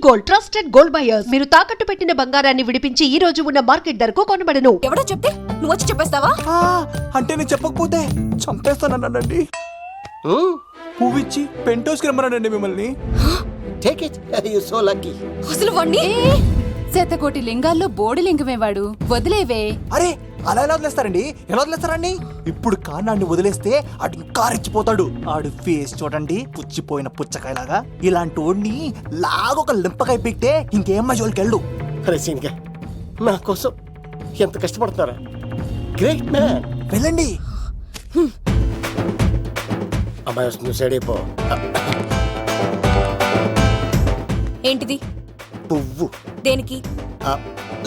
Gold trusted gold buyers మీరు తాకట్టు పెట్టిన బంగారాన్ని విడిపించి ఈ రోజు ఉన్న మార్కెట్ ధరకు కొనబడను. ఎవడో చెప్తే నువ్వు వచ్చి చెప్పేస్తావా? అంటే నేను చెప్పకపోతే చంపేస్తానన్నాడండి. పువ్విచ్చి పెంటోస్ కి రమ్మన్నాడండి మిమ్మల్ని. Take it, you so lucky. అసలు వాణ్ణి శతకోటి లింగాల్లో బోడి లింగమేవాడు, వదిలేవే. అరే అలా ఎలా వదిలేస్తారండి? ఎలా వదిలేస్తారండి? ఇప్పుడు కాన్నాడిని వదిలేస్తే ఆడు ఇంకా రెచ్చిపోతాడు. ఆడు ఫేస్ చూడండి, పుచ్చిపోయిన పుచ్చకాయలాగా. ఇలాంటి వాడిని లాగొక లింపకాయ పెట్టే ఇంకేం మజోలికి వెళ్ళు. అరే సీన్గా నా కోసం ఎంత కష్టపడుతున్నారా? Great man. వెళ్ళండి. అమ్మాయి వస్తుంది, సైడ్ అయిపో. ఏంటిది? పువ్వు. దేనికి?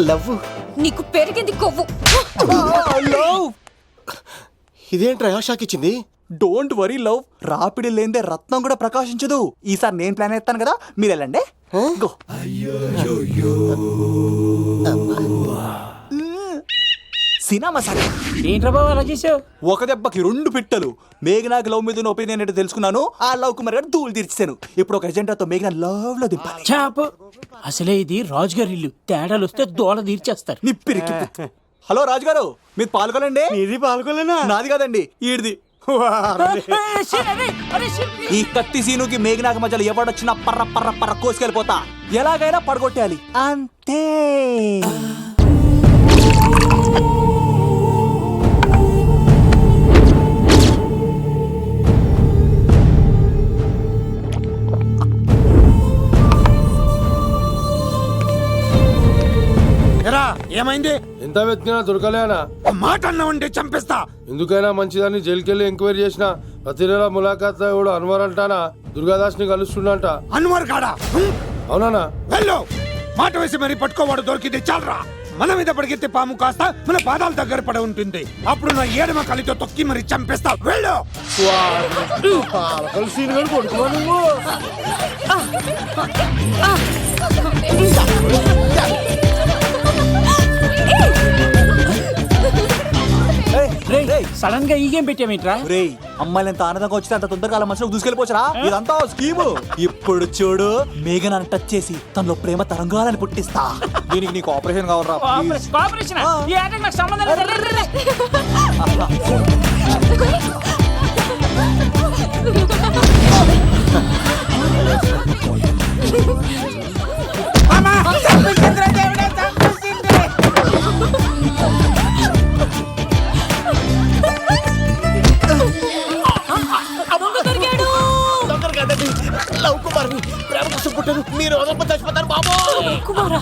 లవ్. నీకు పెరిగింది కొవ్వు. ఇదేంట్రా షాక్ ఇచ్చింది? డోంట్ వరీ లవ్, రాపిడి లేదే రత్నం కూడా ప్రకాశించదు. ఈసారి నేను ప్లాన్ ఎత్తాను కదా, మీరు వెళ్ళండి. గో. సినిమా సరే ఏంట్రా బాబు అలా చేసావు? ఒక దెబ్బకి 2 పిట్టలు. మేఘనాకి లవ్ మీద ఒపీనియన్ ఏంటో తెలుసుకున్నాను. ఆ లవ్ కుమార్ గారు ధూళి తీర్చాను. ఇప్పుడు ఒక ఎజెండాతో మేఘనా లవ్ లో దింపాలి. చాపు. అసలే ఇది రాజుగారి ఇల్లు, తేడాలు వస్తే దోళ తీర్చేస్తారు. నిప్పిరికి. హలో రాజుగారు, మీరు పాల్గొనండి. ఇది పాల్గొలేనా? నాది కాదండి, ఈడిది. ఈ కత్తి సీనుకి మేఘనాకి మధ్యలో ఎవడొచ్చినా పర్ర పర్ర పర్ర కోసుకెళ్ళిపోతా. ఎలాగైనా పడగొట్టాలి అంతే. ఏమైంది? ఎంత వెతికినా దొరకలేనా? మాట అన్నావంటే చంపేస్తా. ఎందుకైనా మంచిదాన్ని జైలుకెళ్ళి ఎంక్వైరీ చేసిన ప్రతి నెల ములాఖాత్ కూడా అన్వర్ అంటానా దుర్గాదాస్ ని కలుస్తుండంట. అన్వర్ కాడా? అవునా? వెళ్ళు. మాట వేసి మరి పట్టుకోవాడు, దొరికింది చాలరా. మన మీద పడిగితే పాము కాస్త మన పాదాల దగ్గర పడి ఉంటుంది. అప్పుడు నా ఏడమ కలితో తొక్కి మరి చంపేస్తా. వెళ్ళు. సడన్ గా ఈ గేమ్ పెట్టామేంట్రా? అమ్మాయిలు ఎంత ఆనందంగా వచ్చితే అంత తొందరగా అలా మనసులోకి దూసుకెళ్ళిపోవచ్చురా. ఇదంతా స్కీము. ఇప్పుడు చూడు, మేఘనాన్ని టచ్ చేసి తనలో ప్రేమ తరంగాలని పుట్టిస్తా. దీనికి నీకు ఆపరేషన్ కావాలరా? కోఆపరేషన్ ఈ ఆటకి నాకు సంబంధం లేదు. లవ్ కుమార్ ప్రేమ కోసం పుట్టాను. మీరు వదలప చచ్చిపోతారు బాబు. కుమారా,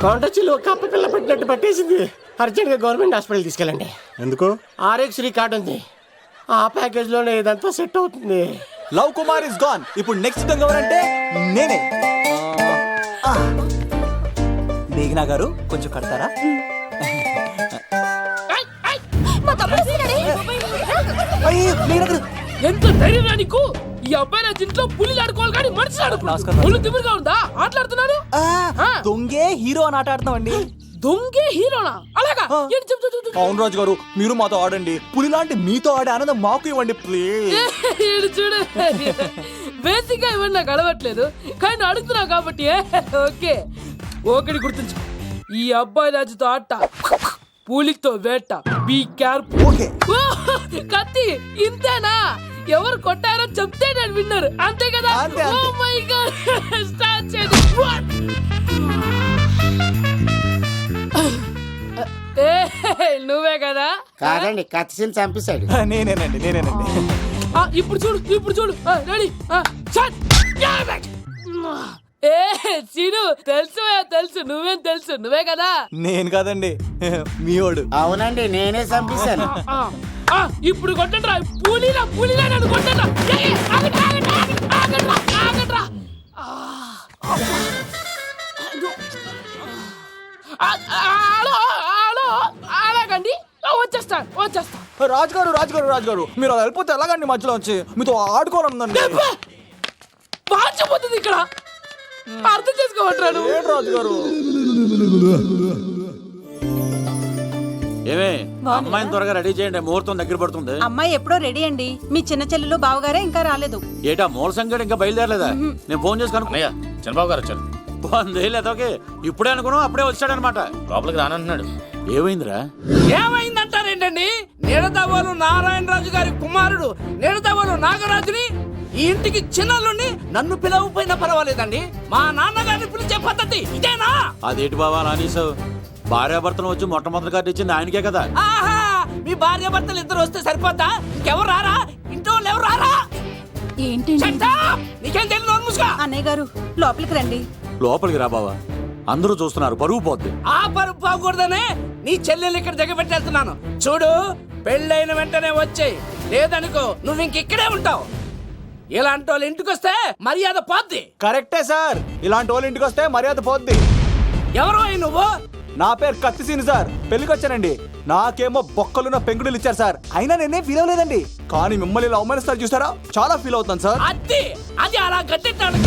కొండచిలో కప్ప పిల్ల పెట్టినట్టు పట్టేసింది. అర్జెంట్ గా గవర్నమెంట్ హాస్పిటల్ తీసుకెళ్ళండి. ఎందుకు? RX కార్డు ఉంది. ఆ ప్యాకేజ్ లోనే ఇదంతా సెట్ అవుతుంది. Love Kumar is gone. ఇప్పుడు నెక్స్ట్ దొంగ ఎవరంటే నేనే. మేఘనా గారు కొంచెం కడతారా? మా తమ్ముడు సీనడే. ఎంత ధైర్యం నీకు? ఈ అబ్బాయి నా ఇంట్లో పులి ఆడుకోవాలి కానీ మనిషి ఆడుకో. ఒళ్ళు తిమ్మిరిగా ఉందా? ఆటలాడుతున్నాడు. దొంగే హీరో అని ఆట ఆడతామండి. దొంగే హీరోనా? అలాగా? అవును రాజు గారు, మీరు మాతో ఆడండి. పులి లాంటి మీతో ఆడే ఆనందం మాకు ఇవ్వండి ప్లీజ్. చూడు, బేసిక్ గా ఇవన్నీ నాకు అడవట్లేదు, కానీ నువ్వు అడుగుతున్నావు కాబట్టి ఓకే. ఒకటి గుర్తుంచు, ఈ అబ్బాయి రాజుతో ఆట, పులితో వేట. Be careful. ఓకే. కత్తి ఇంతేనా? ఎవరు కొట్టారో చెప్తే నేను విన్నారు, అంతే కదా? ఓ మై గాడ్, స్టార్ట్ చేయండి. నువ్వే కదా? కాదండి, కత్తిని చంపేశాడు. నేనేనండి. ఇప్పుడు చూడు. రెడీ. సీను, తెలుసు నువ్వేం తెలుసు, నువ్వే కదా? నేను కాదండి, మీవాడు. అవునండి, నేనే చంపేశాను. ఇప్పుడు కొట్టండిరా. పులిలా నన్ను కొట్టండి. అలాగండి, వచ్చేస్తా. రాజుగారు మీరు అలా వెళ్ళిపోతే ఎలాగండి? మధ్యలో వచ్చి మీతో ఆడుకోవాలందండి. వాచిపోతుంది ఇక్కడ. అర్థం చేసుకోమంటాడు. రాజుగారు ఏమే అమ్మాయిని త్వరగా రెడీ చేయండి, ముహూర్తం దగ్గర పడుతుంది. అమ్మాయి ఎప్పుడో రెడీ అండి. మీ చిన్న చెల్లెలు బావగారే ఇంకా రాలేదు. ఏటా మూల సంగడి ఇంకా బయలుదేరలేదా? నేను ఫోన్ చేసి అన్నయ్య చంద్రబాబు గారు వచ్చారు. కనుక్కోలేదోకే ఇప్పుడే అనుకున్నాం, అప్పుడే వచ్చాడనమాట. లోపలికి రానంటున్నాడు. ఏమైందిరా? ఏమైందంటారేంటండి? నిడదవోలు నారాయణరాజు గారి కుమారుడు నిడదవోలు నాగరాజుని ఈ ఇంటికి చిన్నల్లుండి నన్ను పిలవకపోయినా పర్వాలేదండి, మా నాన్నగారిని పిలిచే పద్ధతి ఇదేనా? అదేంటి బావా నానీసావు? భార్యాభర్తలు వచ్చి మొట్టమొదటి కార్డు ఇచ్చింది ఆయనకే కదా. ఆహా, మీ భార్యాభర్తలు ఇద్దరు వస్తే సరిపోతా? ఇంకెవరు రారా? ఇంట్లో వాళ్ళు ఎవరు రారా? ఏంటండి? Shut up! నీకేం తెలియదు, నోరు మూసుకో. అన్నయ్య గారు లోపలికి రండి. లోపలికి రా బావా, అందరూ చూస్తున్నారు, పరుగు పోద్ది. ఆ పరుపు పోకూడదనే నీ చెల్లెలు ఇక్కడ దిగబెట్టేస్తున్నాను. చూడు, పెళ్ళైన వెంటనే వచ్చేయ్, లేదనుకో నువ్వు ఇంకిక్కడే ఉంటావు. ఇలాంటి వాళ్ళు ఇంటికి వస్తే మర్యాద పోద్ది. కరెక్టే సార్, ఇలాంటి వాళ్ళ ఇంటికి వస్తే మర్యాద పోద్ది. ఎవరు నువ్వు? నా పేరు కత్తిసీని సార్, పెళ్లికి వచ్చానండి. నాకేమో బొక్కలున్న పెంకుడులు ఇచ్చారు సార్, అయినా నేనే ఫీల్ అవ్వలేదండి. కానీ మిమ్మల్ని ఇలా అవమానిస్తారు చూసారా, చాలా ఫీల్ అవుతాను సార్. అది అలా గట్టెట్టాడు.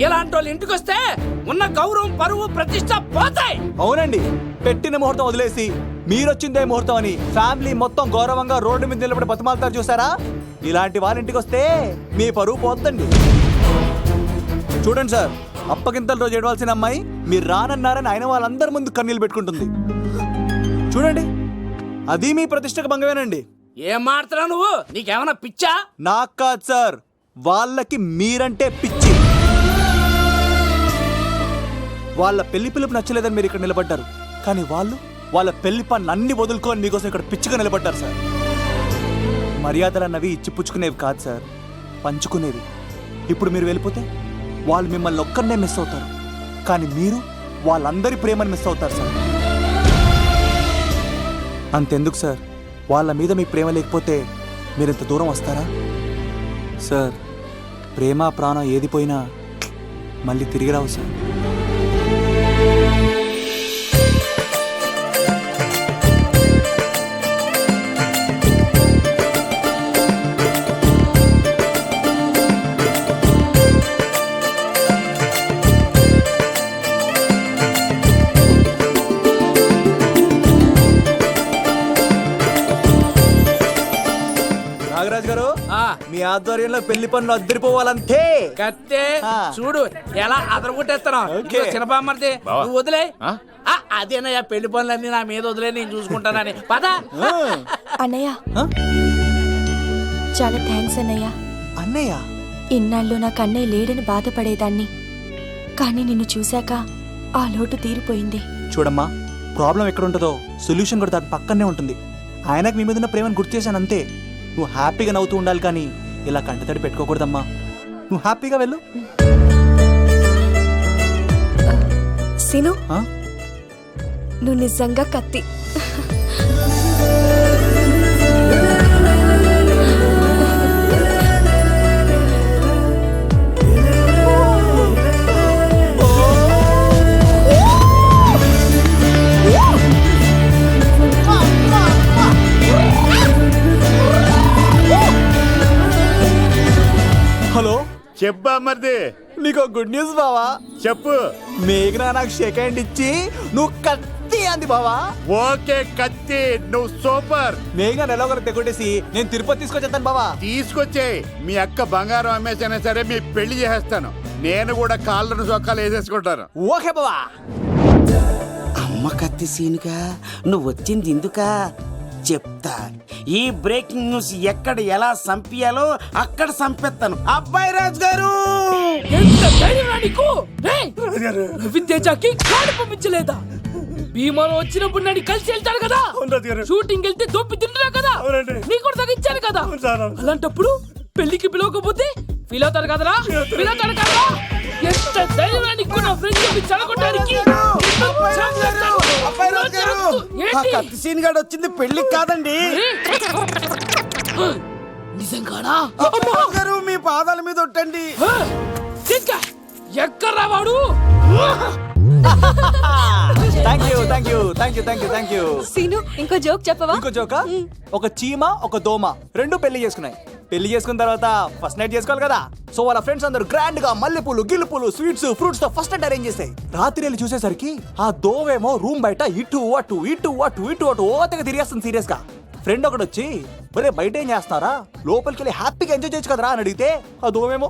ఇలాంటి వాళ్ళు ఇంటికి వస్తే ఉన్న గౌరవం, పరువు, ప్రతిష్ట పోతాయి. అవునండి, పెట్టిన ముహూర్తం వదిలేసి మీరొచ్చిందే ముహూర్తం అని ఫ్యామిలీ మొత్తం గౌరవంగా రోడ్డు మీద నిలబడి బతిమాలుతారు చూసారా, ఇలాంటి వాళ్ళ ఇంటికి వస్తే మీ పరువు పోతుందండి. చూడండి సార్, అప్పగింతల రోజు ఏడవలసిన అమ్మాయి మీరు రానన్నారని ఆయన వాళ్ళందరి ముందు కన్నీళ్ళు పెట్టుకుంటుంది. చూడండి, అది మీ ప్రతిష్టకు భంగమేనండి. ఏం మాట్లాడుతున్నావు నువ్వు? నీకేమైనా పిచ్చా? నాకు కాదు సార్, వాళ్ళకి మీరంటే పిచ్చి. వాళ్ళ పెళ్లి పిలుపు నచ్చలేదని మీరు ఇక్కడ నిలబడ్డారు, కానీ వాళ్ళు వాళ్ళ పెళ్లి పనులు అన్ని వదులుకొని మీకోసం ఇక్కడ పిచ్చిగా నిలబడ్డారు సార్. మర్యాదలు అన్నవి ఇచ్చిపుచ్చుకునేవి కాదు సార్, పంచుకునేవి. ఇప్పుడు మీరు వెళ్ళిపోతే వాళ్ళు మిమ్మల్ని ఒక్కరినే మిస్ అవుతారు, కానీ మీరు వాళ్ళందరి ప్రేమను మిస్ అవుతారు సార్. అంతెందుకు సార్, వాళ్ళ మీద మీ ప్రేమ లేకపోతే మీరు ఇంత దూరం వస్తారా సార్? ప్రేమ ప్రాణం ఏది పోయినా మళ్ళీ తిరిగి రావు సార్. నాగరాజు గారు, మీ ఆధ్వర్యంలో పెళ్లి పనులు అద్దరిపోవాలంతే. కత్తే చూడు ఎలా అదరగొట్టేస్తున్నావు. చిన్నబామ్మర్ది నువ్వు వదిలే. అదేనయ్యా, పెళ్లి పనులన్నీ నా మీద వదిలే, నేను చూసుకుంటానని. పద అన్నయ్య, చాలా థ్యాంక్స్ అన్నయ్య. అన్నయ్య, ఇన్నాళ్ళు నాకు అన్నయ్య లేడని బాధపడేదాన్ని, కానీ నిన్ను చూశాక ఆ లోటు తీరిపోయింది. చూడమ్మా, ప్రాబ్లం ఎక్కడ ఉంటుందో సొల్యూషన్ కూడా దాని పక్కనే ఉంటుంది. ఆయనకు మీ మీద ఉన్న ప్రేమను గుర్తు చేశాను అంతే. నువ్వు హ్యాపీగా నవ్వుతూ ఉండాలి, కానీ ఇలా కంటతడి పెట్టుకోకూడదమ్మా. నువ్వు హ్యాపీగా వెళ్ళు. సీను, నువ్వు నిజంగా కత్తి. హలో, చెప్పా మరిది. నీకు గుడ్ న్యూస్ బావా. చెప్పు. మేఘనా నాకు షేక్ హ్యాండ్ ఇచ్చి నువ్వు కత్తి అంది బావా. ఓకే కత్తి, నువ్వు సూపర్. మేఘన ఎలాగో తెగొట్టేసి నేను తిరుపతి తీసుకొచ్చేస్తాను బావా. తీసుకొచ్చే మీ అక్క బంగారం అమ్మేసైనా సరే మీ పెళ్లి చేసేస్తాను. నేను కూడా కాళ్ళను చొక్కాలు వేసేసుకుంటాను. ఓకే బావా. అమ్మ కత్తి సీనుగా నువ్వు వచ్చింది ఎందుకా చెప్తా. ఈ బ్రేకింగ్ న్యూస్ ఎక్కడ ఎలా సంపియాలో అక్కడ సంపెత్తాను. అబ్బాయి రాజు గారు, ఎంత ధైర్యం నీకు? నవీన్ తేజాకి కాడు పంపించలేదా? భీమాలో వచ్చినప్పుడు నన్ను కలిసి వెళ్తాడు కదా, షూటింగ్ వెళ్తే దొప్పి తింటున్నా కదా, నీ కూడా తగ్గించాను కదా. అలాంటప్పుడు పెళ్లికి పిలవకపోతే ఫీల్ అవుతారు కదరా, ఫీల్ అవుతాడు కదా. ఎంత ధైర్యం నీకు నా ఫ్రెండ్ చెడగొట్టడానికి? కత్తి సీన్ గాడు వచ్చింది పెళ్లికి కాదండి. నిజంగానా? గారు మీ పాదాల మీద ఒట్టండి. ఎక్కడ్రా వాడు? సీను, ఇంకో జోక్ చెప్పవా? ఇంకో జోకా? ఒక చీమ ఒక దోమ రెండు పెళ్లి చేసుకున్నాయి. పెళ్లి చేసుకున్న తర్వాత ఫస్ట్ నైట్ చేసుకోవాలి కదా. సో వాళ్ళ ఫ్రెండ్స్ అందరూ గ్రాండ్ గా మల్లెపూలు గిల్లుపూలు స్వీట్స్ ఫ్రూట్స్ తో ఫస్ట్ నైట్ అరేంజ్ చేసాయి. రాత్రి వెళ్ళి చూసేసరికి ఆ దోవేమో రూమ్ బయట ఇటు అటు ఇటు అటు ఇటు అటు ఓతగా తిరిగేస్తుంది సీరియస్ గా. ఫ్రెండ్ ఒకటి వచ్చి ఒరే బయట ఏం చేస్తున్నారా, లోపలికి వెళ్ళి హ్యాపీగా ఎంజాయ్ చేయొచ్చు కదరా అని అడిగితే ఆ దోవేమో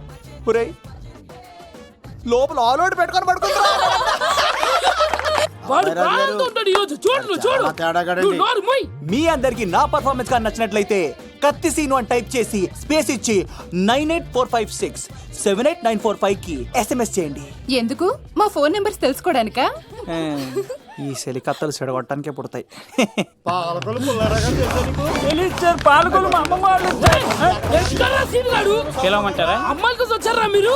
ఒరే లోపల ఆల్అౌట్ పెట్టుకొని పడుకుంటారా. మీ అందరికి నా పర్ఫార్మెన్స్ గా నచ్చినట్లయితే కత్తి సీను అని టైప్ చేసి స్పేస్ ఇచ్చి 9845678945 కి SMS చేయండి. ఎందుకు? మా ఫోన్ నెంబర్స్ తెలుసుకోవడానికా? ఈ సెలి కత్తలు చెడగొట్టడానికే పుడతాయి. అమ్మాయిల కోసం వచ్చారా మీరు?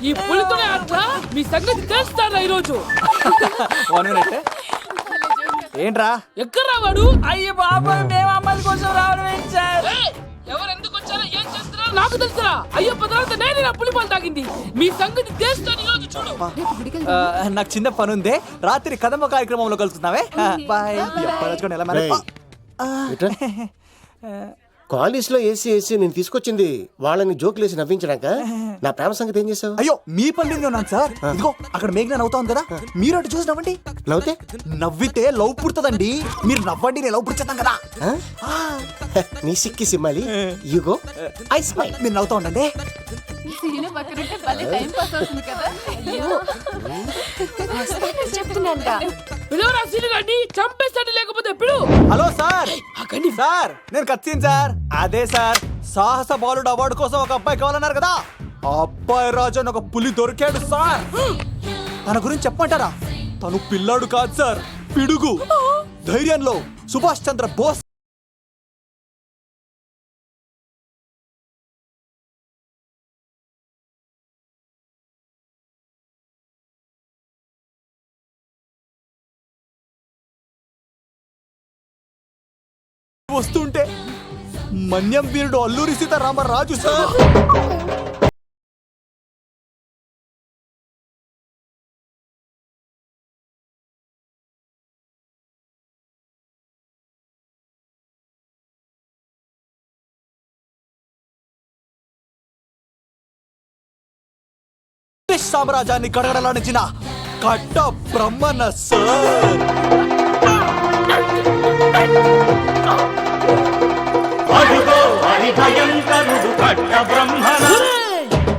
ఈ పులితోనే అట్లా మీ సంగతి తెలుస్తారా ఈరోజు? ఏంట్రా ఎక్కడ రావాడు? అయ్యో బాబా మేము అమ్మాయిల కోసం రావడం ఏంటి సార్? ఎవరు ఎందుకు వచ్చారో ఏం చేస్తున్నారో నాకు తెలుసురా. అయ్యో పదార్థ నేను నా పులిపాలు తాగింది. మీ సంగతి తెలుస్తాను ఈరోజు చూడు. నాకు చిన్న పని ఉంది, రాత్రి కదమ్మ కార్యక్రమంలో కలుస్తున్నావే. బాయ్. కాలేజ్ లో ఏసీ నేను తీసుకొచ్చింది వాళ్ళని జోకులేసి నవ్వించడాక. నా ప్రేమ సంగతి ఏం చేసావు? అయ్యో మీ పని ఉన్నాను సార్. ఇదిగో అక్కడ మేఘన నవ్వుతా ఉంది కదా, మీరు అటు చూసి నవ్వండి. నవ్వుతే నవ్వితే లవ్ పుడుతుందండి. మీరు నవ్వండి, నేను లవ్ పుడిచేద్దాం కదా. నీ సిక్కి సిమ్మాలి యుగో ఐ స్మైల్. మీరు నవ్వుతా ఉండండి. చంపేస్తాడు లేకపోతే పిలు. Hello sir. సార్ నేను కత్తిన్ సార్. అదే సార్, సాహస బాలుడు అవార్డు కోసం ఒక అబ్బాయి కావాలన్నారు కదా. ఆ అబ్బాయి రాజు అని ఒక పులి దొరికాడు సార్. తన గురించి చెప్పమంటారా? తను పిల్లాడు కాదు సార్, పిడుగు. ధైర్యంలో సుభాష్ చంద్ర బోస్. వస్తుంటే మన్యం వీరుడు అల్లూరి సీతారామరాజు సార్. సామ్రాజ్యాన్ని కడగడలాడించిన కట్ట బ్రహ్మణ సార్.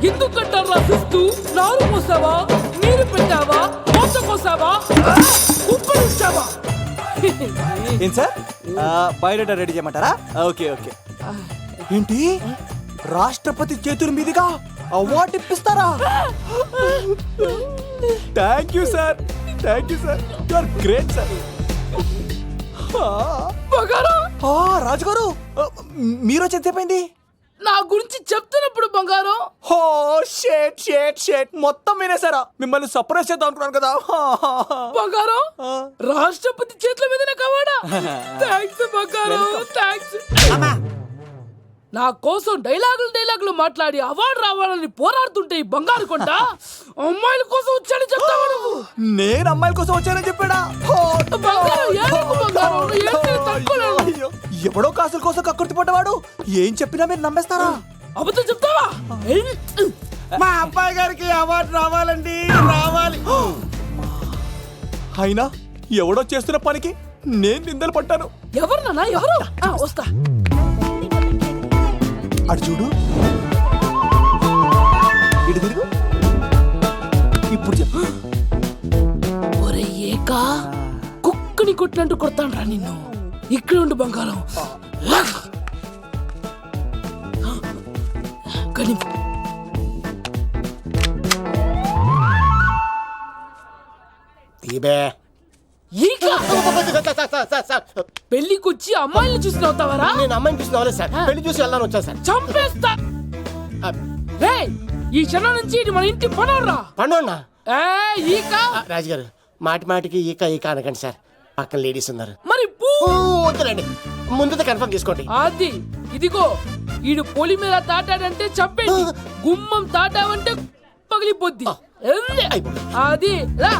ఎందుకు కట్టారు రాసిస్తూ? నారు పోసావా, నీరు పెట్టావా, మోస కోసావా, ఉప్పరిస్తావా? ఏం సార్ బయోడేటా రెడీ చేయమంటారా? Okay okay. ఏంటి రాష్ట్రపతి చేతుల మీదుగా అవార్డు ఇప్పిస్తారా? Thank you sir, thank you sir, you are great sir. రాజుగారు మీరు ఎంతసేపైంది? నా గురించి చెప్తున్నప్పుడు బంగారం. హో షేట్ షేట్ షేట్ మొత్తం వినేసారా? మిమ్మల్ని సర్ప్రైజ్ చేద్దాం అనుకున్నాను కదా. బంగారం రాష్ట్రపతి చేతుల మీదనే కావాడా? థ్యాంక్స్ బంగారం, థ్యాంక్స్. నా కోసం డైలాగులు మాట్లాడి అవార్డు రావాలని పోరాడుతుంటే ఈ బంగారు కొండ అమ్మాయిల కోసం వచ్చాడని చెప్తావా నువ్వు? నేను అమ్మాయిల కోసం వచ్చానని చెప్పాడా? ఎవడో కాసుల కోసం కక్కుర్తి పడ్డవాడు ఏం చెప్పినా మీరు నమ్మేస్తారా? అబద్ధం చెప్తావా? మా అబ్బాయి గారికి అవార్డు రావాలండి, రావాలి. అయినా ఎవడో చేస్తున్న పనికి నేను నిందలు పట్టాను. ఎవరు నాన్న ఎవరు? వస్తా. అటు చూడు, ఇటు తిరుగు. ఇప్పుడు చెప్పు. ఒరే ఏకా, కుక్కని కొట్టినట్టు కొడతాను రా నిన్ను. ఇక్కడ ఉండు బంగారం. కానీ పెళ్లికొచ్చి అమ్మాయిని చూసి నవ్వుతావరా? నేను అమ్మాయిని చూసి నవ్వలేదు సార్, పెళ్లి చూసి వెళ్ళాను వచ్చా సార్. చంపేస్తా. ఈ క్షణం నుంచి ఇది మన ఇంటి పనోడ్రా. పండున్నా ఈక రాజుగారు మాటి మాటికి ఈక ఈక అనకండి సార్, పక్కన లేడీస్ ఉన్నారు. మరి వద్దులండి, ముందు కన్ఫర్మ్ చేసుకోండి. అది ఇదిగో ఈడు పొలి మీద తాటాడంటే చంపేది, గుమ్మం తాటావంటే పగిలిపోద్ది. అది రా.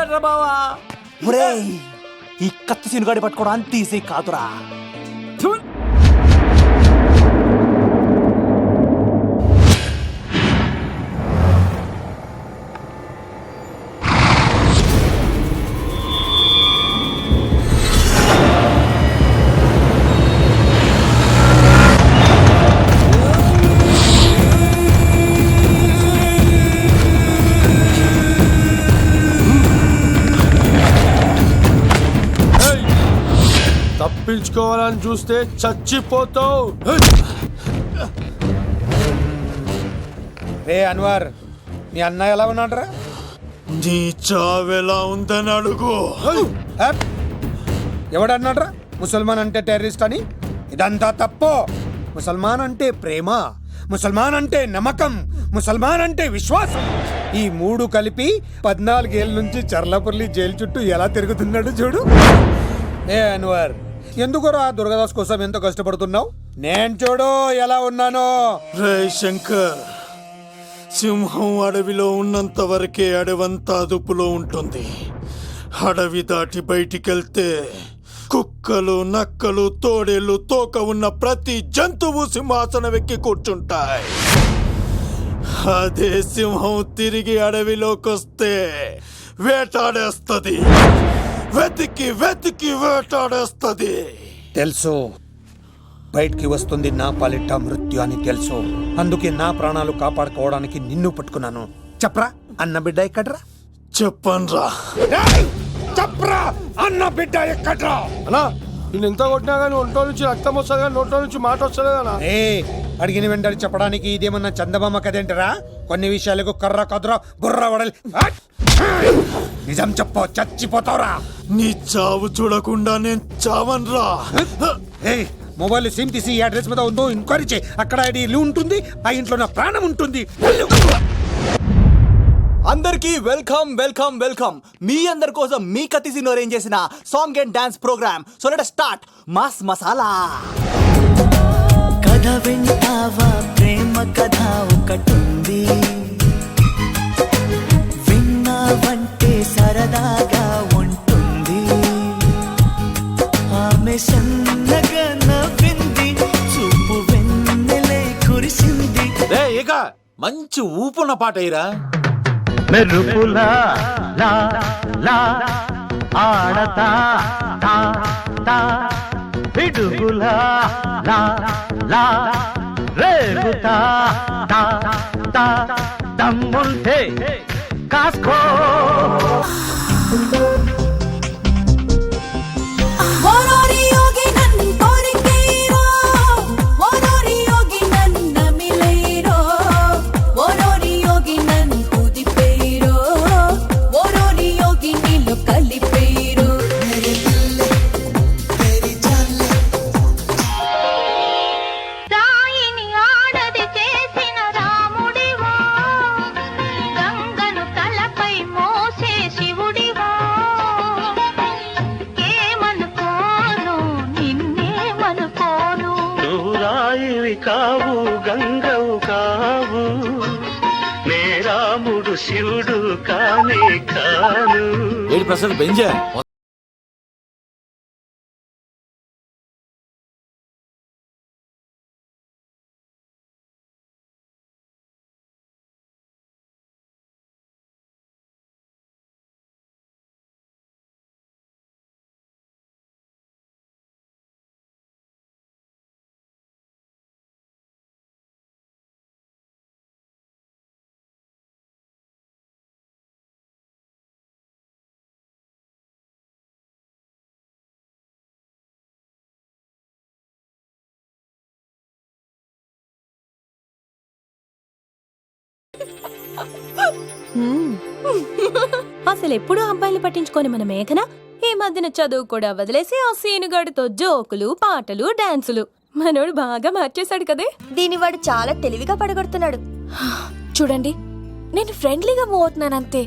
తీసాడ్రా బావా. ఒరేయ్ ఈ కత్తి సీనుగాడి పట్టుకోవడం అంత ఈజీ కాదురా. తప్పించుకోవాలని చూస్తే చచ్చిపోతావు. రే అన్వర్, మీ అన్న ఎలా ఉన్నాడరా? నీ చావెలా ఉందని అడుగు. ఎవడన్నాడ్రా ముసల్మాన్ అంటే టెర్రరిస్ట్ అని? ఇదంతా తప్పు. ముసల్మాన్ అంటే ప్రేమ, ముసల్మాన్ అంటే నమ్మకం, ముసల్మాన్ అంటే విశ్వాసం. ఈ మూడు కలిపి 14 ఏళ్ళ నుంచి చర్లపల్లి జైలు చుట్టూ ఎలా తిరుగుతున్నాడు చూడు. ఏ అన్వర్, ఎందుకురా దుర్గాదాస్ కోసం ఎంతో కష్టపడుతున్నావు? నేను చూడు ఎలా ఉన్నానో. రే శంకర్, సింహం అడవిలో ఉన్నంత వరకే అడవంతా అదుపులో ఉంటుంది. అడవి దాటి బయటికెళ్తే కుక్కలు, నక్కలు, తోడేళ్లు, తోక ఉన్న ప్రతి జంతువు సింహాసనం ఎక్కి కూర్చుంటాయి. అదే సింహం తిరిగి అడవిలోకి వస్తే వేటాడేస్తది, వెతికి వెతికి వేటాడేస్తది. తెలుసు, బయటికి వస్తుంది నా పాలిట మృత్యు అని తెలుసు. అందుకే నా ప్రాణాలు కాపాడుకోవడానికి నిన్ను పట్టుకున్నాను. చెప్పరా అన్న బిడ్డ ఎక్కడ్రా? చెప్పన్రా. చెప్పరా అన్న బిడ్డ ఎక్కడ్రా? అన్నా నేను ఎంత కొట్టినా కానీ ఒంట్లో నుంచి రక్తం వస్తుంది కానీ నోట్లో నుంచి మాట వస్తుంది కదా. అడిగిన వెంటనే చెప్పడానికి ఇదేమన్నా చందమామ కదేంటరా? కొన్ని విషయాలకు కర్ర కదరా బుర్ర వడలి. నిజం చెప్పు, చచ్చిపోతావురా. నీ చావు చూడకుండా నేను చావన్రా. మొబైల్ సిమ్ తీసి ఈ అడ్రస్ మీద ఉందో ఎంక్వైరీ చేయి. అక్కడ ఐడి ఇల్లు ఉంటుంది, ఆ ఇంట్లో నా ప్రాణం ఉంటుంది. అందరికీ వెల్కమ్ వెల్కమ్ వెల్కమ్. మీ అందరి కోసం మీ కత్తి సీను అరేంజ్ చేసిన song and dance programme. So let start mass masala. కథ వింటావా, ప్రేమ కథ ఒకటుంది, విన్నావంటే సరదాగా ఉంటుంది. ఆమె సన్నగా నవ్వింది, చూపు వెన్నెలే కురిసింది. ఇక మంచి ఊపున్న పాట అయ్యరా. మెరుపులా లా లా ఆడతా తా తా, పిడుగులా లా లా రేగుతా తా తా, దమ్ముంటే కాస్కో. కావు గంగవు కావు, నేరాముడు శివుడు కానే కాను. ఏడు ప్రసాద్ బెంజా అసలు ఎప్పుడు అబ్బాయిలు పట్టించుకొని మన మేఘన ఈ మధ్యన చదువు కూడా వదిలేసి ఆ సీనుగాడితో జోకులు, పాటలు, డాన్సులు. మనోడు బాగా మార్చేశాడు కదే. దీని వాడు చాలా తెలివిగా పడగొడుతున్నాడు. చూడండి, నేను ఫ్రెండ్లీగా మూవ్ అవుతున్నానంతే.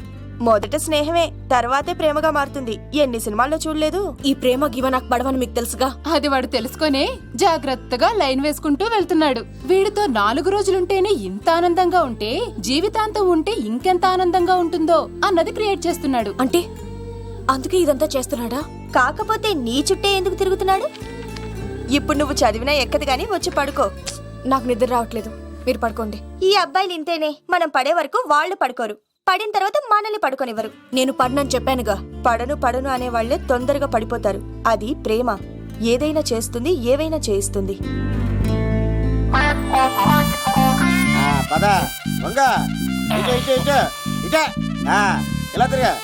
మొదట స్నేహమే, తర్వాతే ప్రేమగా మారుతుంది. ఎన్ని సినిమాల్లో చూడలేదు. ఈ ప్రేమ గివ నాకు పడవని మీకు తెలుసుగా. అది వాడు తెలుసుకొనే జాగ్రత్తగా లైన్ వేసుకుంటూ వెళ్తున్నాడు. వీడితో 4 రోజులుంటేనే ఇంత ఆనందంగా ఉంటే జీవితాంతం ఉంటే ఇంకెంత ఆనందంగా ఉంటుందో అన్నది క్రియేట్ చేస్తున్నాడు. అంటే అందుకే ఇదంతా చేస్తున్నాడా? కాకపోతే నీ చుట్టే ఎందుకు తిరుగుతున్నాడు? ఇప్పుడు నువ్వు చదివినా ఎక్కదు గానీ వచ్చి పడుకో. నాకు నిద్ర రావట్లేదు, మీరు పడుకోండి. ఈ అబ్బాయిలు ఇంతేనే, మనం పడే వరకు వాళ్ళు పడుకోరు, పడిన తర్వాత మనల్ని పడుకోనివ్వరు. నేను పడనని చెప్పానుగా. పడను అనే వాళ్లే తొందరగా పడిపోతారు. అది ప్రేమ, ఏదైనా చేస్తుంది, ఏవైనా చేయిస్తుంది. పద వంగ, ఇలా తిరిగా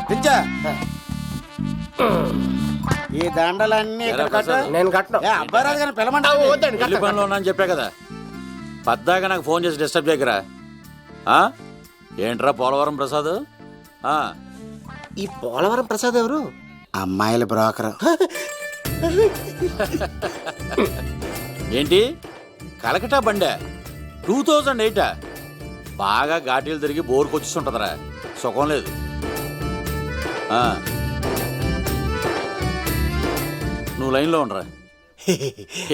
దించా. ఈ దండలన్నీ ఇక్కడ కట్టు. నేను కట్టను. అబ్బాయి రాజు గారిని పిలమంటావు? పెళ్లి పనిలో ఉన్నా అని చెప్పా కదా, పద్దాక నాకు ఫోన్ చేసి డిస్టర్బ్ చేయకరా. ఏంట్రా పోలవరం ప్రసాద్? ఈ పోలవరం ప్రసాద్ ఎవరు? అమ్మాయిల బ్రోకర్. ఏంటి కలకటా బండే 2008? బాగా ఘాటీలు తిరిగి బోర్కు వచ్చిస్తుంటదరా, సుఖం లేదు. నువ్వు లైన్లో ఉండరా.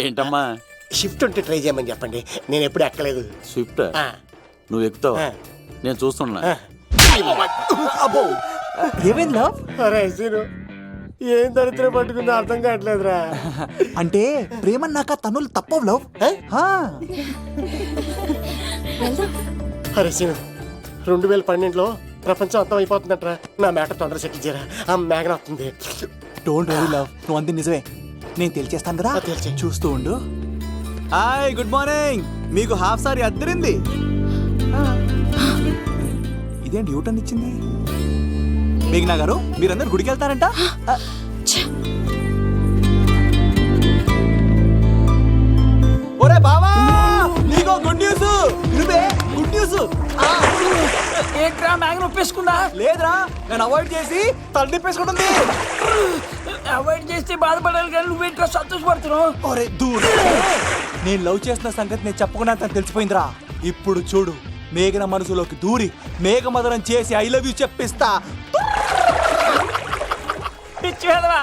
ఏంటమ్మా? షిఫ్ట్ ఉంటే ట్రై చేయమని చెప్పండి, నేను ఎప్పుడు ఎక్కలేదు. స్విఫ్ట్ నువ్వు ఎక్కుతావు, నేను చూస్తున్నా. ఏమైంది లవ్? ఏం దరిద్రం పట్టుకుందో అర్థం కావట్లేదురా. అంటే ప్రేమన్నాక తనులు తప్పవు లవ్. అరే సీను, 2012లో ప్రపంచం అంతం అయిపోతుందట్రా. నా మ్యాటర్ తొందర సెటిల్ చేయరా, ఆ మేఘన వస్తుంది. డోంట్ వరీ లవ్, నువ్వు అంతే నిజమే, నేను తెలిచేస్తాను కదా. చూస్తూ ఉండు. Hi, good morning. మీకు హాఫ్ సారీ అద్దరింది. ఇదేంటి యూటర్న్ ఇచ్చింది? మేఘనా గారు, మీరందరూ గుడికి వెళ్తారంట. ఒరే బావా, నీకో గుడ్ న్యూస్. నువ్వే గుడ్ న్యూస్. ఏంట్రా మ్యాగ్ను ఒప్పేసుకుందా? లేదురా, నేను అవాయిడ్ చేసి తల తిప్పేసుకుంటుంది. అవాయిడ్ చేస్తే బాధపడాలి కానీ నువ్వేంట్రా సంతోషపడుతున్నావు? ఒరే దూర్, నేను లవ్ చేసిన సంగతి నేను చెప్పకుండా తను తెలిసిపోయిందిరా. ఇప్పుడు చూడు, మేఘన మనసులోకి దూరి మేఘమదనం చేసి ఐ లవ్ యూ చెప్పిస్తా. పిచ్చి వెధవా.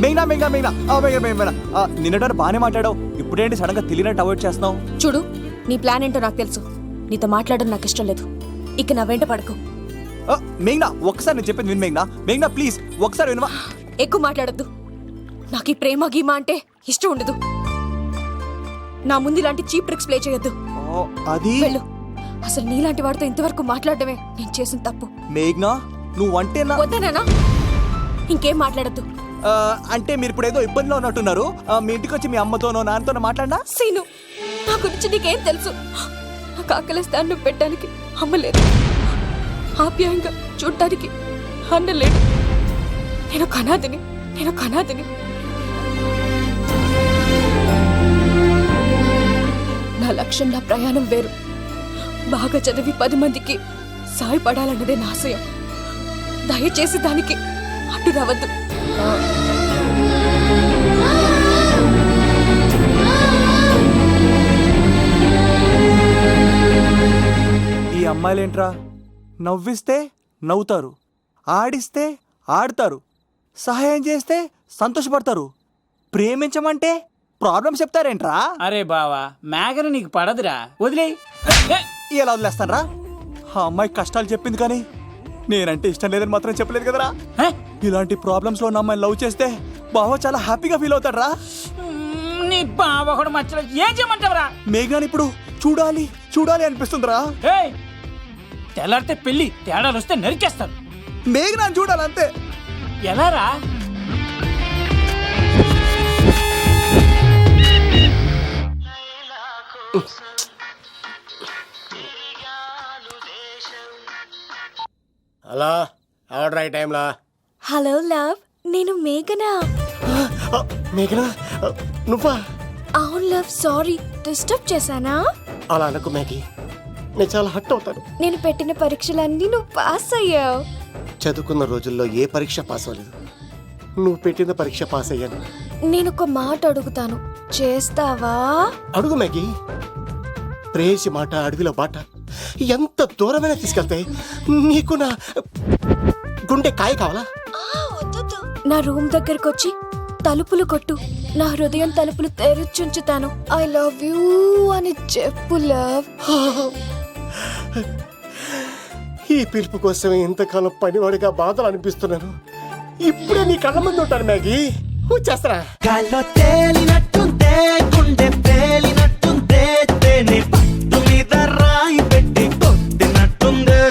మేఘనా మేఘనా మేఘనా మేఘనా, నిన్నటి బానే మాట్లాడావు, ఇప్పుడేంటి సడన్ గా తెలియనట్టు అవాయిడ్ చేస్తున్నావు? చూడు, నీ ప్లాన్ ఏంటో నాకు తెలుసు. నీతో మాట్లాడడం నాకు ఇష్టం లేదు. ఇక నా వెంట పడకు. మేఘనా, ఒక్కసారి నేను చెప్పేది విను. మేఘనా మేఘనా ప్లీజ్ ఒకసారి వినవా? ఎక్కువ మాట్లాడొద్దు. నాకు ఈ ప్రేమ గీమా అంటే ఇష్టం ఉండదు. నా ముందు ఇలాంటి చీప్ ట్రిక్స్ ప్లే చేయొద్దు. అది వెళ్ళు. అసలు నీలాంటి వాడితో ఇంతవరకు మాట్లాడటమే నేను చేసిన తప్పు. మేఘనా, నువ్వు అంటే వద్దనా? ఇంకేం మాట్లాడద్దు. అంటే మీరు ఇప్పుడు ఏదో ఇబ్బందిలో ఉన్నట్టున్నారు. మీ ఇంటికి వచ్చి మీ అమ్మతోనో నాన్నతోనో మాట్లాడినా? సీను, నా గురించి నీకేం తెలుసు? నాకు ఆకలిస్తే అన్నం పెట్టడానికి అమ్మలేదు, ఆప్యాయంగా చూడటానికి అన్నలేడు. నేను కనాదిని. నా లక్ష్యం, నా ప్రయాణం వేరు. బాగా చదివి 10 మందికి సాయపడాలన్నదే నా ఆశయం. దయచేసి దానికి అడ్డు రావద్దు. ఈ అమ్మాయిలేంట్రా, నవ్విస్తే నవ్వుతారు, ఆడిస్తే ఆడతారు, సహాయం చేస్తే సంతోషపడతారు, ప్రేమించమంటే ప్రాబ్లమ్స్ చెప్తారేంట్రా? అరే బావా, మేఘన నీకు పడదురా, వదిలే. ఎలా వదిలేస్తానరా? ఆ అమ్మాయి కష్టాలు చెప్పింది కానీ నేనంటే ఇష్టం లేదని మాత్రం చెప్పలేదు కదరా. ఇలాంటి ప్రాబ్లమ్స్ లో నా అమ్మాయిని లవ్ చేస్తే బావ చాలా హ్యాపీగా ఫీల్ అవుతాడు రా. నీ బావ కూడా మచ్చలో ఏం చేయమంటావురా? మేఘాని ఇప్పుడు చూడాలి అనిపిస్తుందిరా. తెల్లారితే పెళ్లి, తేడాలు వస్తే నరికేస్తారు. మేఘనాన్ని చూడాలంతే. ఎలా రా? హలో, ఆర్డర్ అయ్యే టైంలా. హలో లవ్, నేను మేఘనా. మేఘనా, నువ్వా? అవును లవ్, సారీ డిస్టర్బ్ చేశానా? అలా అనకు మ్యాగీ, నేను చాలా హర్ట్ అవుతాను. నేను పెట్టిన పరీక్షలన్నీ నువ్వు పాస్ అయ్యావు. చదువుకున్న రోజుల్లో ఏ పరీక్ష పాస్ అవ్వలేదు, నువ్వు పెట్టిన పరీక్ష పాస్ అయ్యాను. నేను ఒక మాట అడుగుతాను, చేస్తావా? అడుగు మ్యాగీ. ప్రేయసి మాట అడవిలో బాట ఎంత దూరమైనా తీసుకెళ్తాయి. నీకు నా గుండె కాయ కావాలా? నా రూమ్ దగ్గరకు వచ్చి తలుపులు కొట్టు, నా హృదయం తలుపులు తెరిచుంచుతాను. ఐ లవ్ యూ అని చెప్పు లవ్. ఈ పిలుపు కోసం ఇంతకాలం పనివాడిగా బాధలు అనిపిస్తున్నాను. ఇప్పుడే నీ కళ్ళ ముందు ఉంటాను మ్యాగీ. వచ్చేస్తారా? గాల్లో తేలినట్టుందే గుండె తేలినట్టుందే తేనె పట్టు మీద రాయి పెట్టి కొట్టినట్టుందే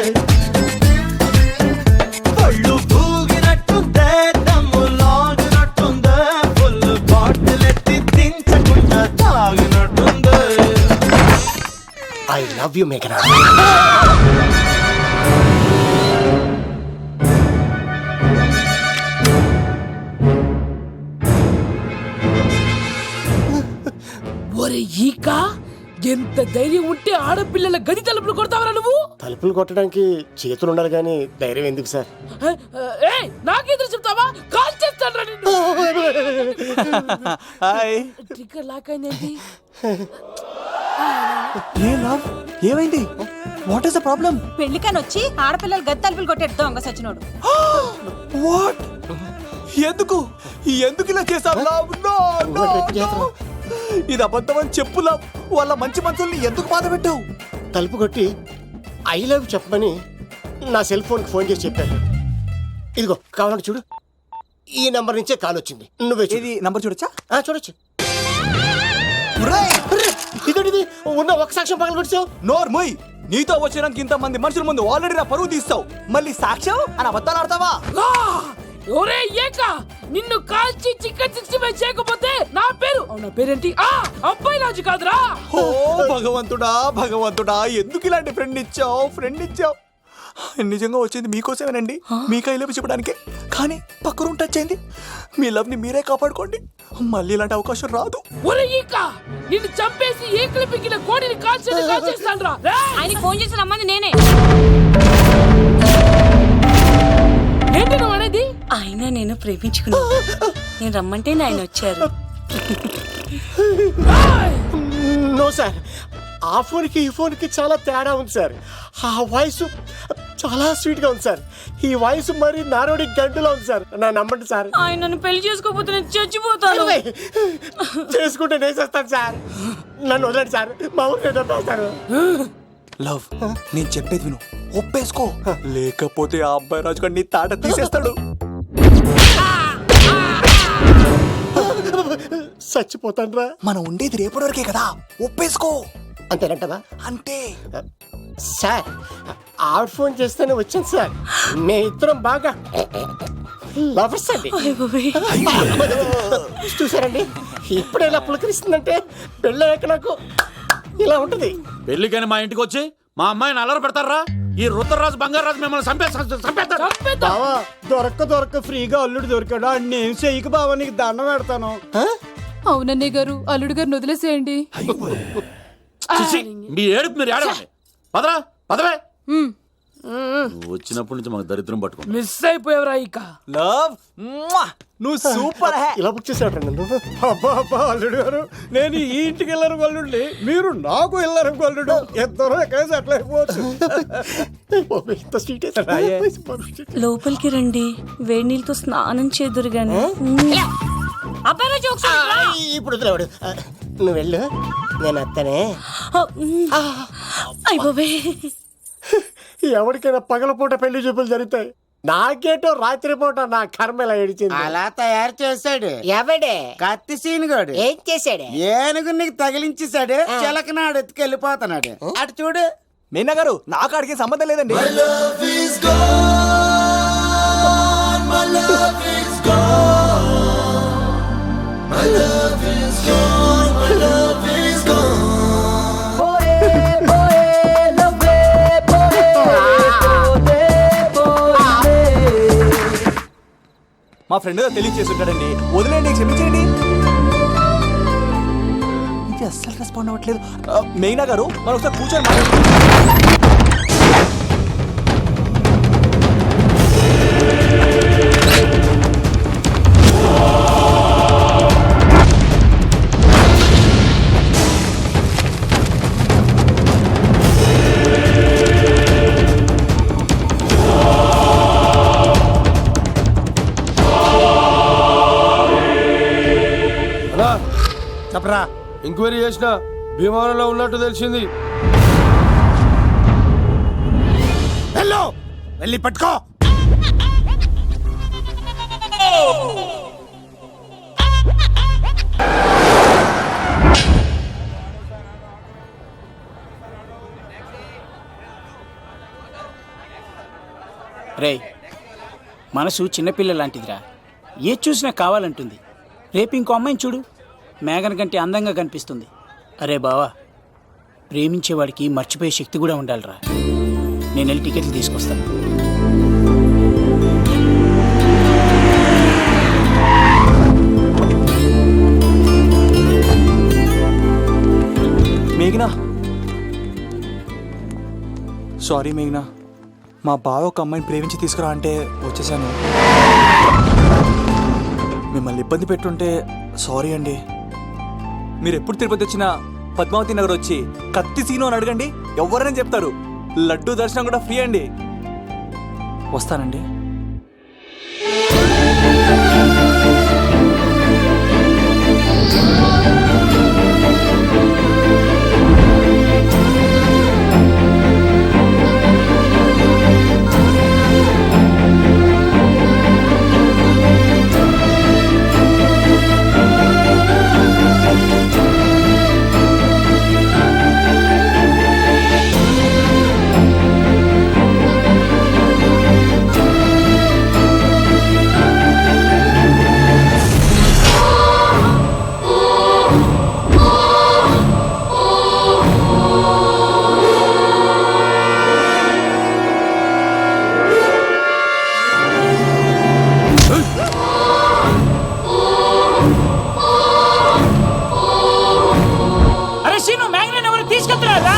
ఒళ్ళు పూగినట్టుందే దమ్ము లాగినట్టుందే ఫుల్ బాటిల్ ఎత్తి దించకుండా తాగినట్టుందే. ఐ లవ్ యూ మేఘనా. ఒరే ఈక, ఎంత ధైర్యం ఉంటే ఆడపిల్లల గది తలుపులు కొడతావరా నువ్వు? తలుపులు కొట్టడానికి చేతులు ఉండాలి కానీ ధైర్యం ఎందుకు సార్? నాకెదురు చెప్తావా? కాల్ చేస్తాను నిన్ను. హాయ్. ట్రిగ్గర్ లాక్ అయింది. ఏమైంది? What is the problem? పెళ్లికని వచ్చి ఆడపిల్లలు గది తలుపులు కొట్టాడు దొంగ సచ్చినోడు. వాట్? ఎందుకు ఇలా చేసావు? ఇది అబద్ధం అని చెప్పు లవ్. వాళ్ళ మంచి మనసుల్ని ఎందుకు బాధ పెట్టావు? తలుపు కొట్టి ఐ లవ్ చెప్పమని నా సెల్ ఫోన్కి ఫోన్ చేసి చెప్పాను. ఇదిగో కావాలంటే చూడు, ఈ నంబర్ నుంచే కాల్ వచ్చింది. నువ్వే ఇది నంబర్ చూడొచ్చా? చూడొచ్చు. ఇదేంటిది? ఉన్న ఒక సాక్ష్యం పగల పెట్టావు. నోర్మోయ్, నీతో వచ్చినాక ఇంతమంది మనుషుల ముందు ఆల్రెడీ నా పరువు తీస్తావు, మళ్ళీ సాక్ష్యం అని అబద్ధాలు ఆడతావా? ఒరే ఏక, నిన్ను కాల్చి చికెన్ 65 చేయకపోతే నా పేరేంటి? అబ్బాయి రాజు కాదురా. ఓ భగవంతుడా, ఎందుకు ఇలాంటి ఫ్రెండ్ ఇచ్చావు? నిజంగా వచ్చింది మీకోసమేనండి, మీకు ఐ లవ్ చెప్పడానికే. కానీ పక్క రూమ్ టచ్ అయింది. మీ లవ్ ని మీరే కాపాడుకోండి, మళ్ళీ ఇలాంటి అవకాశం రాదు. ఒరే ఈక, నిన్ను చంపేసి ఏకలు పిక్కిన కోడిని కాల్చేస్తాను రా. ఆయనకి ఫోన్ చేసి రమ్మని నేనే. ఏంటి నువ్వు అనేది? ఆయన నేను ప్రేమించుకున్నాను. నేను రమ్మంటే ఆయన వచ్చారు. నో సార్, ఆ ఫోన్కి ఈ ఫోన్కి చాలా తేడా ఉంది సార్. ఆ వాయిస్ చాలా స్వీట్ గా ఉంది సార్. ఈ వాయిస్ మరి నారోడి గంటలో ఉంది సార్. నా నమ్మండి సార్. ఆయన నన్ను పెళ్లి చేసుకోకపోతే నేను చచ్చిపోతాను. చేసుకుంటే నేను చేస్తాను సార్. నన్ను వదలండి సార్, మా ఊరు చంపేస్తాను. లవ్, నేను చెప్పేది విను, ఒప్పేసుకో, లేకపోతే ఆ అబ్బాయి రాజు గారు నీ తాట తీసేస్తాడు. చచ్చిపోతాను రా. మనం ఉండేది రేపటి వరకే కదా, ఒప్పేసుకో. అంతేనంటదా? అంతే సార్. ఆవిడ ఫోన్ చేస్తేనే వచ్చాను సార్. మే ఇద్దరం బాగా లవర్స్ అండి. చూసారండి, ఇప్పుడు ఇలా పులకరిస్తుందంటే పెళ్ళయ్యాక నాకు ఇలా ఉంటుంది. పెళ్లికని మా ఇంటికి వచ్చి మా అమ్మాయిని అల్లరి పెడతారా? ఈ రుద్రరాజు బంగారాజు మిమ్మల్ని చంపేస్తారు. బావా, దొరక్క ఫ్రీగా అల్లుడు దొరికాడు. నేను చెయ్యికి బావా నీకు దండం పెడతాను. అవునన్నయ్య గారు, అల్లుడు గారిని వదిలేసేయండి. మీ ఏడుపు మీరు ఏడవండి. పదవే. వచ్చినప్పటి నుంచి మాకు దరిద్రం పట్టుకో. మిస్ అయిపోయావురా ఈక. లవ్, నువ్వు సూపర్. ఇలా బుక్ చేసాడు నువ్వు. అబ్బా అల్లుడు గారు, నేను ఈ ఇంటికి వెళ్ళరు గొల్లుండి, మీరు నాకు వెళ్ళరు గొల్లుడు. ఇద్దరు ఎక్కడైతే అట్లా అయిపోవచ్చు. లోపలికి రండి, వేడి నీళ్ళతో స్నానం చేదురు గాని. ఇప్పుడు వదిలేవాడు. నువ్వు వెళ్ళు, నేను అత్తనే. ఎవరికైనా పగలపూట పెళ్లి చూపులు జరుగుతాయి, నాకేటో రాత్రి పూట నా కర్మ ఇలా ఏడిచింది. అలా తయారు చేశాడు ఎవడే? కత్తి సీనుగాడు. ఏం చేశాడు? ఏనుగు నీకు తగిలించేశాడు. చిలకనాడు ఎత్తుకెళ్ళిపోతున్నాడు. అటు చూడు. మీనా గారు, నాకు అడిగే సంబంధం లేదండి. మా ఫ్రెండ్ తెలియచేసి ఉంటాడండి, వదిలేండి, క్షమించండి. ఇది అస్సలు రెస్పాండ్ అవ్వట్లేదు. మెయినా గారు, మనం ఒకసారి కూర్చొని తీసుకురా. ఎంక్వైరీ చేసిన భీమవరంలో ఉన్నట్టు తెలిసింది. వెళ్ళి పట్టుకో. రేయ్, మనసు చిన్నపిల్ల లాంటిదిరా. ఏది చూసినా కావాలంటుంది. రేపు ఇంకో అమ్మాయిని చూడు, మేఘన కంటే అందంగా కనిపిస్తుంది. అరే బావా, ప్రేమించేవాడికి మర్చిపోయే శక్తి కూడా ఉండాలిరా. నేను వెళ్ళి టికెట్లు తీసుకొస్తాను. మేఘనా, సారీ మేఘనా, మా బావ ఒక అమ్మాయిని ప్రేమించి తీసుకురా అంటే వచ్చేసాను. మిమ్మల్ని ఇబ్బంది పెట్టుంటే సారీ అండి. మీరు ఎప్పుడు తిరుపతి వచ్చినా పద్మావతి నగర్ వచ్చి కత్తి సీను అని అడగండి, ఎవరైనా చెప్తారు. లడ్డూ దర్శనం కూడా ఫ్రీ అండి. వస్తానండి. అరే సీను, మేఘన ఎవరు తీసుకెళ్తున్నారా?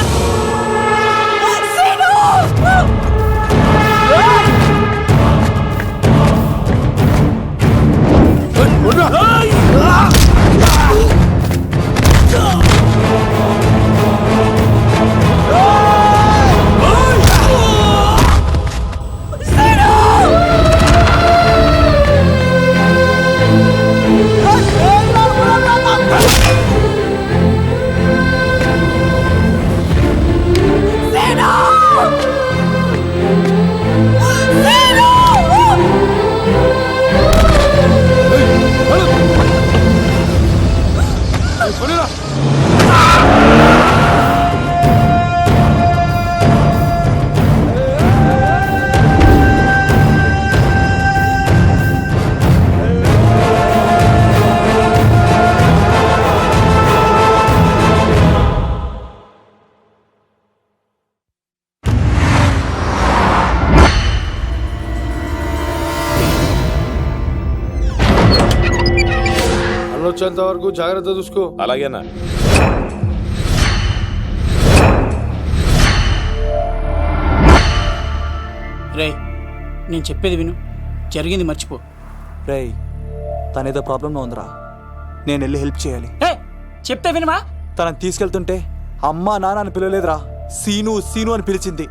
వచ్చేంత వరకు జాగ్రత్త చూసుకో. అలాగేనా? రే, నేను చెప్పేది విను, జరిగింది మర్చిపో. రేయ్, తనేదో ప్రాబ్లంలో ఉందిరా, నేను వెళ్ళి హెల్ప్ చేయాలి. చెప్తే వినమా? తనని తీసుకెళ్తుంటే అమ్మా నాన్న అని పిలవలేదురా, సీను సీను అని పిలిచింది.